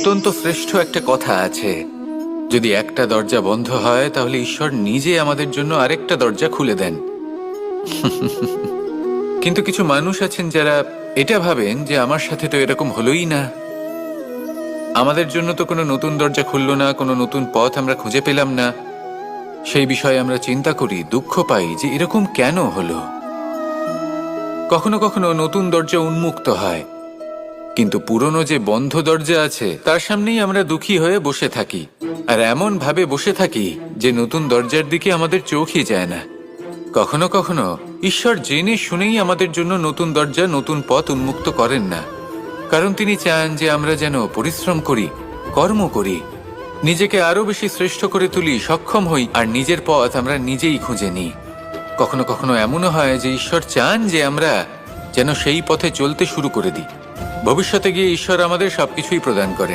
অত্যন্ত শ্রেষ্ঠ একটা কথা আছে, যদি একটা দরজা বন্ধ হয় তাহলে ঈশ্বর নিজে আমাদের জন্য আরেকটা দরজা খুলে দেন। কিন্তু কিছু মানুষ আছেন যারা এটা ভাবেন যে আমার সাথে তো এরকম হলোই না, আমাদের জন্য তো কোনো নতুন দরজা খুললো না, কোনো নতুন পথ আমরা খুঁজে পেলাম না। সেই বিষয়ে আমরা চিন্তা করি, দুঃখ পাই যে এরকম কেন হলো। কখনো কখনো নতুন দরজা উন্মুক্ত হয়, কিন্তু পুরনো যে বন্ধ দরজা আছে তার সামনেই আমরা দুঃখী হয়ে বসে থাকি, আর এমন ভাবে বসে থাকি যে নতুন দরজার দিকে আমাদের চোখই যায় না। কখনো কখনো ঈশ্বর জেনে শুনেই আমাদের জন্য নতুন দরজা, নতুন পথ উন্মুক্ত করেন না, কারণ তিনি চান যে আমরা যেন পরিশ্রম করি, কর্ম করি, নিজেকে আরো বেশি শ্রেষ্ঠ করে তুলি, সক্ষম হই, আর নিজের পথ আমরা নিজেই খুঁজে নিই। কখনো কখনো এমনও হয় যে ঈশ্বর চান যে আমরা যেন সেই পথে চলতে শুরু করে দিই। ভবিষ্যতে গিয়ে ঈশ্বর আমাদের সবকিছুই প্রদান করেন।